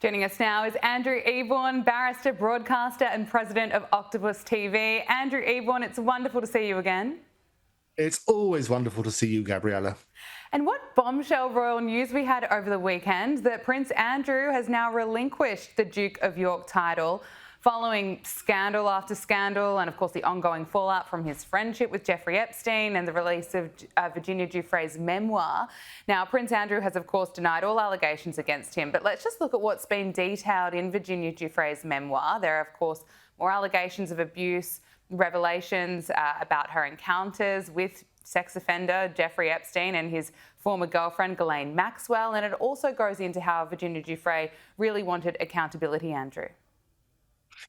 Joining us now is Andrew Eborn, barrister, broadcaster and president of Octopus TV. Andrew Eborn, it's wonderful to see you again. It's always wonderful to see you, Gabriella. And what bombshell royal news we had over the weekend that Prince Andrew has now relinquished the Duke of York title following scandal after scandal and, of course, the ongoing fallout from his friendship with Jeffrey Epstein and the release of Virginia Giuffre's memoir. Now, Prince Andrew has, of course, denied all allegations against him, but let's just look at what's been detailed in Virginia Giuffre's memoir. There are, of course, more allegations of abuse, revelations about her encounters with sex offender Jeffrey Epstein and his former girlfriend Ghislaine Maxwell, and it also goes into how Virginia Giuffre really wanted accountability, Andrew.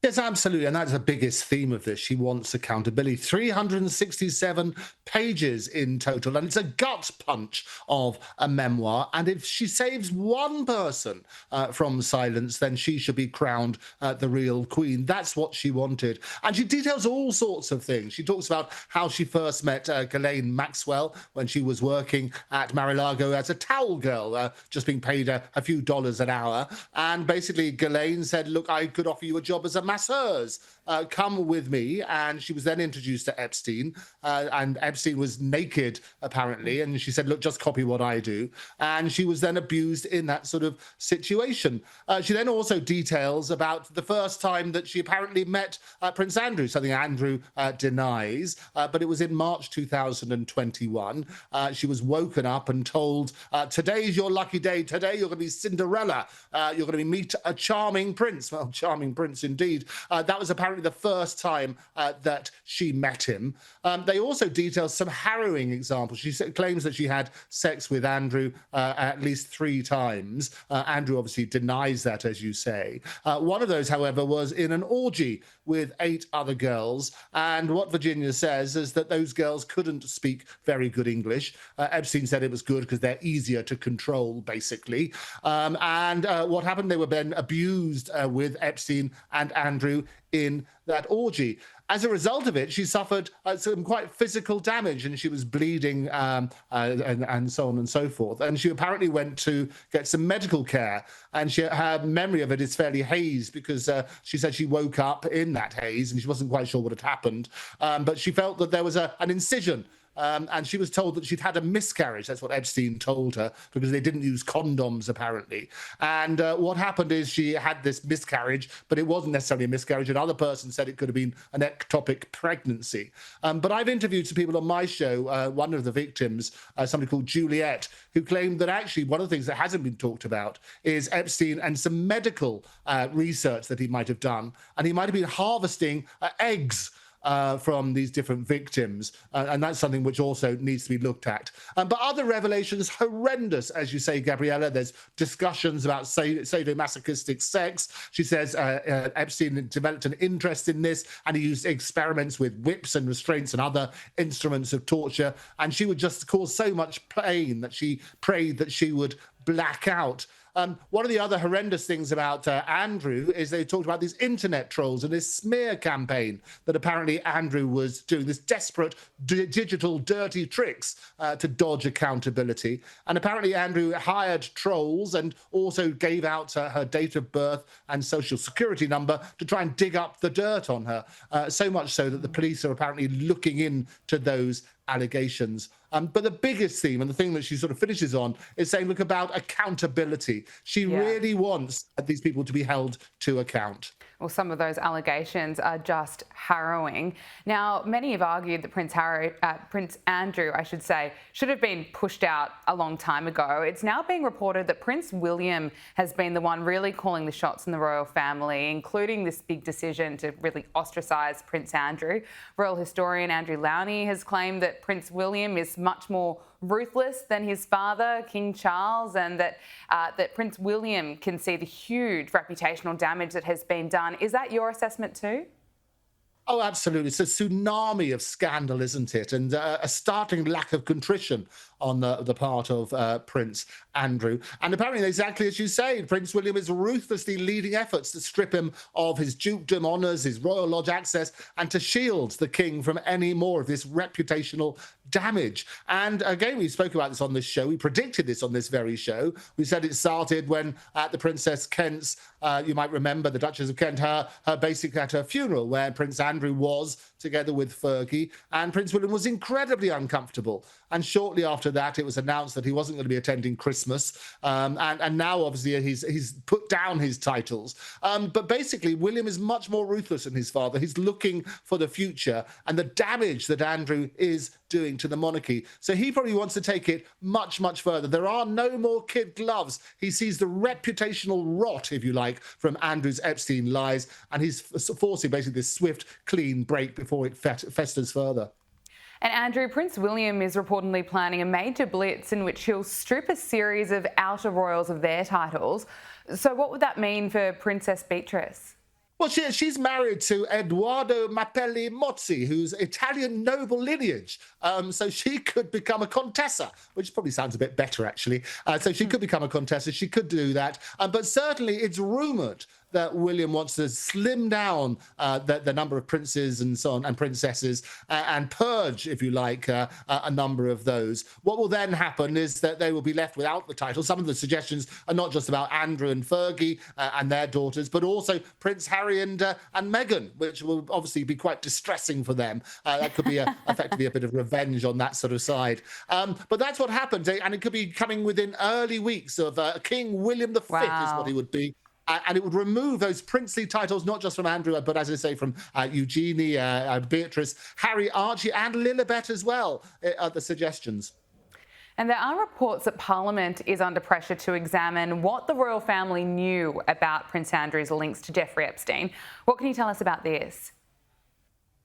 Yes, absolutely. And that's the biggest theme of this. She wants accountability. 367 pages in total. And it's a gut punch of a memoir. And if she saves one person from silence, then she should be crowned the real queen. That's what she wanted. And she details all sorts of things. She talks about how she first met Ghislaine Maxwell when she was working at Mar-a-Lago as a towel girl, just being paid a few dollars an hour. And basically, Ghislaine said, look, I could offer you a job as a masseuse. Come with me. And she was then introduced to Epstein, and Epstein was naked, apparently. And she said, look, just copy what I do. And she was then abused in that sort of situation. She then also details about the first time that she apparently met Prince Andrew, something Andrew denies. But it was in March 2021. She was woken up and told, today's your lucky day. Today you're going to be Cinderella. You're going to meet a charming prince. Well, charming prince indeed. That was apparently the first time that she met him. They also detail some harrowing examples. She claims that she had sex with Andrew at least 3 times. Andrew obviously denies that, as you say. One of those, however, was in an orgy with 8 other girls. And what Virginia says is that those girls couldn't speak very good English. Epstein said it was good because they're easier to control, basically. And what happened, they were then abused with Epstein and Andrew in that orgy. As a result of it, she suffered some quite physical damage, and she was bleeding and so on and so forth. And she apparently went to get some medical care, and her memory of it is fairly hazed because she said she woke up in that haze and she wasn't quite sure what had happened. But she felt that there was an incision. And she was told that she'd had a miscarriage. That's what Epstein told her, because they didn't use condoms, apparently. And what happened is she had this miscarriage, but it wasn't necessarily a miscarriage. Another person said it could have been an ectopic pregnancy. But I've interviewed some people on my show, one of the victims, somebody called Juliet, who claimed that actually one of the things that hasn't been talked about is Epstein and some medical research that he might have done. And he might have been harvesting eggs from these different victims. And that's something which also needs to be looked at. But other revelations, horrendous, as you say, Gabriella. There's discussions about sadomasochistic sex. She says Epstein developed an interest in this, and he used experiments with whips and restraints and other instruments of torture. And she would just cause so much pain that she prayed that she would black out. One of the other horrendous things about Andrew is they talked about these internet trolls and this smear campaign that apparently Andrew was doing, this desperate digital dirty tricks to dodge accountability. And apparently Andrew hired trolls and also gave out her date of birth and social security number to try and dig up the dirt on her, so much so that the police are apparently looking into those allegations. But the biggest theme, and the thing that she sort of finishes on, is saying, look, about accountability. She really wants these people to be held to account. Well, some of those allegations are just harrowing. Now, many have argued that Prince Andrew, should have been pushed out a long time ago. It's now being reported that Prince William has been the one really calling the shots in the royal family, including this big decision to really ostracise Prince Andrew. Royal historian Andrew Lowney has claimed that Prince William is much more ruthless than his father, King Charles, and that Prince William can see the huge reputational damage that has been done. Is that your assessment too? Oh, absolutely. It's a tsunami of scandal, isn't it? And a startling lack of contrition on the part of Prince Andrew. And apparently, exactly as you say, Prince William is ruthlessly leading efforts to strip him of his dukedom honours, his Royal Lodge access, and to shield the king from any more of this reputational damage. And again, we spoke about this on this show. We predicted this on this very show. We said it started when at the Princess Kent's, you might remember the Duchess of Kent, her basically at her funeral, where Prince Andrew was together with Fergie, and Prince William was incredibly uncomfortable. And shortly after that, it was announced that he wasn't going to be attending Christmas. And now, obviously, he's put down his titles. But basically, William is much more ruthless than his father. He's looking for the future and the damage that Andrew is doing to the monarchy. So he probably wants to take it much, much further. There are no more kid gloves. He sees the reputational rot, if you like, from Andrew's Epstein lies, and he's forcing basically this swift, clean break before it festers further. And Andrew, Prince William is reportedly planning a major blitz in which he'll strip a series of outer royals of their titles. So what would that mean for Princess Beatrice? Well, she's married to Edoardo Mapelli Mozzi, who's Italian noble lineage. So she could become a contessa, which probably sounds a bit better, actually. So she could become a contessa. She could do that. But certainly it's rumoured that William wants to slim down the number of princes and so on and princesses and purge, if you like, a number of those. What will then happen is that they will be left without the title. Some of the suggestions are not just about Andrew and Fergie and their daughters, but also Prince Harry and Meghan, which will obviously be quite distressing for them. That could be effectively a bit of revenge on that sort of side. But that's what happened, and it could be coming within early weeks of King William V is what he would be. And it would remove those princely titles, not just from Andrew, but as I say, from Eugenie, Beatrice, Harry, Archie, and Lilibet as well, are the suggestions. And there are reports that Parliament is under pressure to examine what the royal family knew about Prince Andrew's links to Jeffrey Epstein. What can you tell us about this?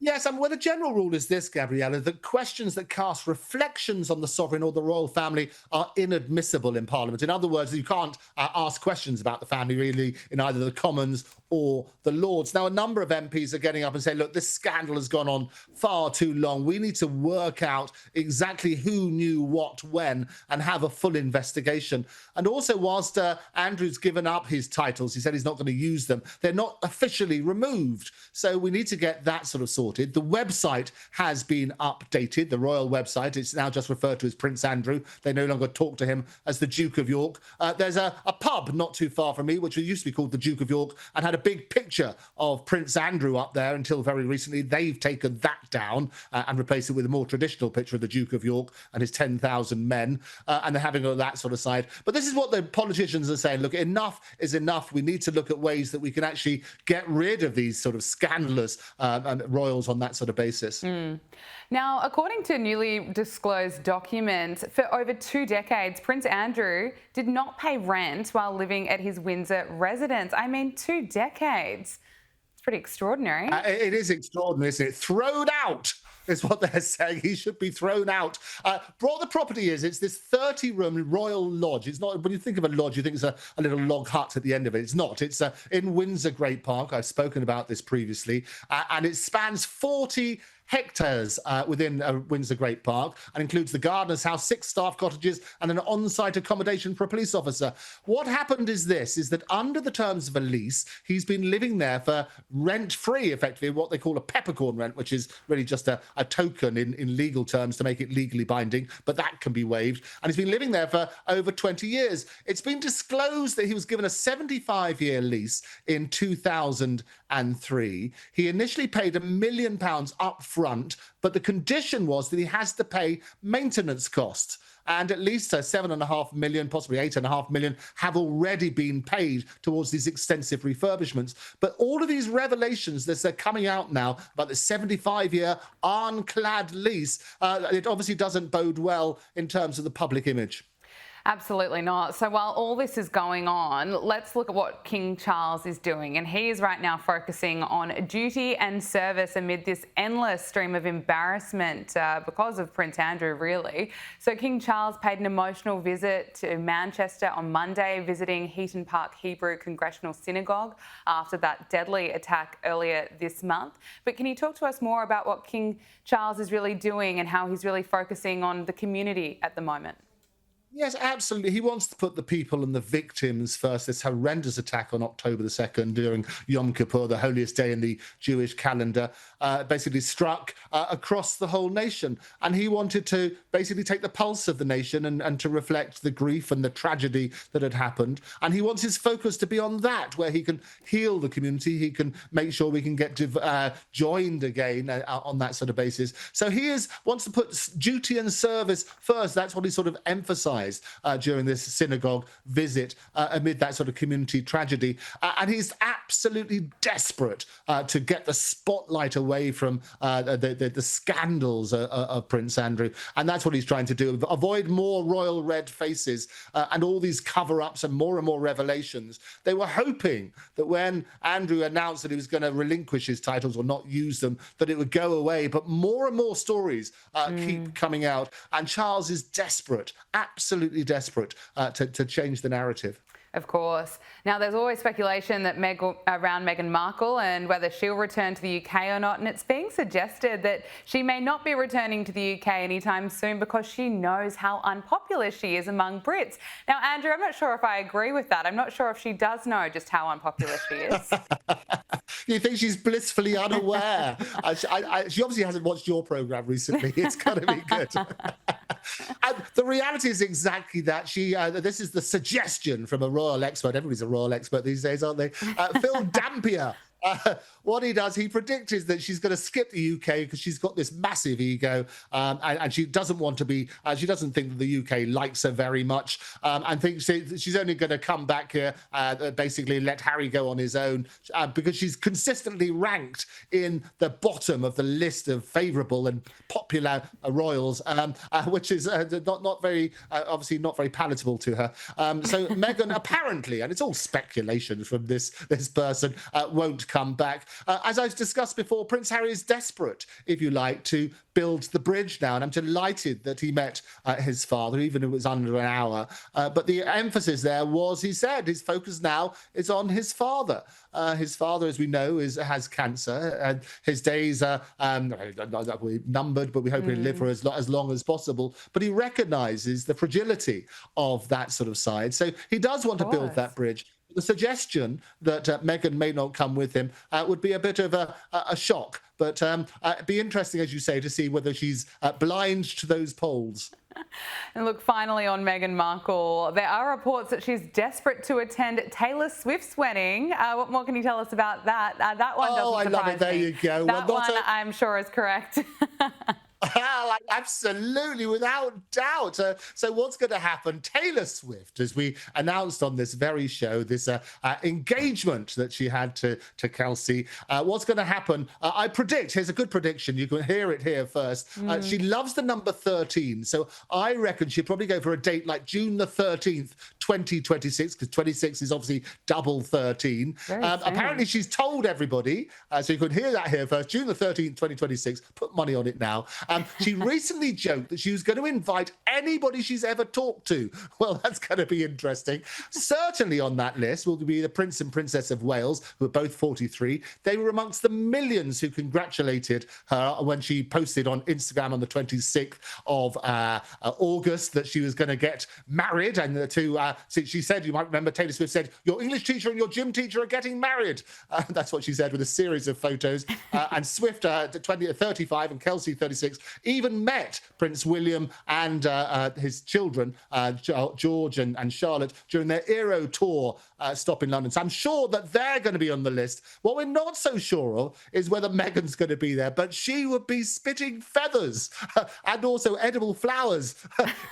Yes, well, the general rule is this, Gabriella, that questions that cast reflections on the sovereign or the royal family are inadmissible in Parliament. In other words, you can't ask questions about the family, really, in either the Commons or the Lords. Now, a number of MPs are getting up and saying, look, this scandal has gone on far too long. We need to work out exactly who knew what when and have a full investigation. And also, whilst Andrew's given up his titles, he said he's not going to use them, they're not officially removed. So we need to get that sort of sorted. The website has been updated, the royal website. It's now just referred to as Prince Andrew. They no longer talk to him as the Duke of York. There's a pub not too far from me, which used to be called the Duke of York, and had a big picture of Prince Andrew up there until very recently. They've taken that down and replaced it with a more traditional picture of the Duke of York and his 10,000 men. And they're having all that sort of side. But this is what the politicians are saying. Look, enough is enough. We need to look at ways that we can actually get rid of these sort of scandalous royals on that sort of basis. Now, according to newly disclosed documents, for over 2 decades, Prince Andrew did not pay rent while living at his Windsor residence. I mean, 2 decades. It's pretty extraordinary. It is extraordinary, isn't it? Thrown out is what they're saying. He should be thrown out. What the property is, it's this 30-room royal lodge. It's not, when you think of a lodge, you think it's a little log hut at the end of it. It's not. It's in Windsor Great Park. I've spoken about this previously. And it spans 40 hectares within Windsor Great Park and includes the gardener's house, 6 staff cottages, and an on-site accommodation for a police officer. What happened is that under the terms of a lease, he's been living there for rent-free, effectively, what they call a peppercorn rent, which is really just a token in legal terms to make it legally binding, but that can be waived. And he's been living there for over 20 years. It's been disclosed that he was given a 75-year lease in 2003. He initially paid £1 million up front, but the condition was that he has to pay maintenance costs. And at least 7.5 million, possibly 8.5 million, have already been paid towards these extensive refurbishments. But all of these revelations that are coming out now about the 75-year ironclad lease, it obviously doesn't bode well in terms of the public image. Absolutely not. So while all this is going on, let's look at what King Charles is doing. And he is right now focusing on duty and service amid this endless stream of embarrassment because of Prince Andrew, really. So King Charles paid an emotional visit to Manchester on Monday, visiting Heaton Park Hebrew Congregational Synagogue after that deadly attack earlier this month. But can you talk to us more about what King Charles is really doing and how he's really focusing on the community at the moment? Yes, absolutely. He wants to put the people and the victims first. This horrendous attack on October the 2nd during Yom Kippur, the holiest day in the Jewish calendar, basically struck across the whole nation. And he wanted to basically take the pulse of the nation and to reflect the grief and the tragedy that had happened. And he wants his focus to be on that, where he can heal the community. He can make sure we can get joined again on that sort of basis. So wants to put duty and service first. That's what he sort of emphasized during this synagogue visit amid that sort of community tragedy. And he's absolutely desperate to get the spotlight away from the scandals of Prince Andrew. And that's what he's trying to do. Avoid more royal red faces and all these cover-ups and more revelations. They were hoping that when Andrew announced that he was going to relinquish his titles or not use them, that it would go away. But more and more stories keep coming out. And Charles is desperate, absolutely desperate to change the narrative. Of course. Now, there's always speculation that around Meghan Markle and whether she'll return to the UK or not, and it's being suggested that she may not be returning to the UK anytime soon because she knows how unpopular she is among Brits. Now, Andrew, I'm not sure if I agree with that. I'm not sure if she does know just how unpopular she is. You think she's blissfully unaware? She obviously hasn't watched your programme recently. It's got to be good. And the reality is exactly that. This is the suggestion from a royal expert. Everybody's a royal expert these days, aren't they? Phil Dampier. What he does, he predicted that she's going to skip the UK because she's got this massive ego, and she doesn't want to be. She doesn't think that the UK likes her very much, and thinks she's only going to come back here, basically let Harry go on his own, because she's consistently ranked in the bottom of the list of favourable and popular royals, which is not very obviously not very palatable to her. So Meghan apparently, and it's all speculation from this person, won't come back. As I've discussed before, Prince Harry is desperate, if you like, to build the bridge now. And I'm delighted that he met his father, even if it was under an hour. But the emphasis there was, he said, his focus now is on his father. His father, as we know, has cancer. And his days are numbered, but we hope he'll live for as long as possible. But he recognises the fragility of that sort of side. So he does want to build that bridge. The suggestion that Meghan may not come with him would be a bit of a shock. But it'd be interesting, as you say, to see whether she's blind to those polls. And look, finally on Meghan Markle, there are reports that she's desperate to attend Taylor Swift's wedding. What more can you tell us about that? That one doesn't surprise me. I love it. There you go. That one, I'm sure, is correct. Absolutely, without doubt. So what's going to happen? Taylor Swift, as we announced on this very show, this engagement that she had to Kelsey, what's going to happen? I predict, here's a good prediction. You can hear it here first. She loves the number 13. So I reckon she'll probably go for a date like June the 13th, 2026, because 26 is obviously double 13. Apparently she's told everybody, so you could hear that here first, June the 13th, 2026, put money on it now. She recently joked that she was going to invite anybody she's ever talked to. Well, that's going to be interesting. Certainly on that list will be the Prince and Princess of Wales, who are both 43. They were amongst the millions who congratulated her when she posted on Instagram on the 26th of August that she was going to get married. And she said, you might remember, Taylor Swift said, your English teacher and your gym teacher are getting married. That's what she said with a series of photos. And Swift, 35, and Kelsey, 36, even met Prince William and his children, George and Charlotte, during their Euro tour stop in London. So I'm sure that they're going to be on the list. What we're not so sure of is whether Meghan's going to be there, but she would be spitting feathers and also edible flowers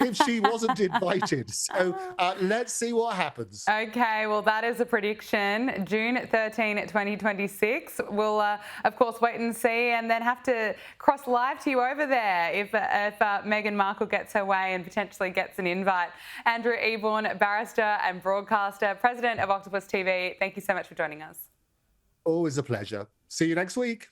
if she wasn't invited. So let's see what happens. Okay, well, that is a prediction. June 13, 2026. We'll, of course, wait and see, and then have to cross live to you over there if Meghan Markle gets her way and potentially gets an invite. Andrew Eborn, barrister and broadcaster, president of Octopus TV, thank you so much for joining us. Always a pleasure. See you next week.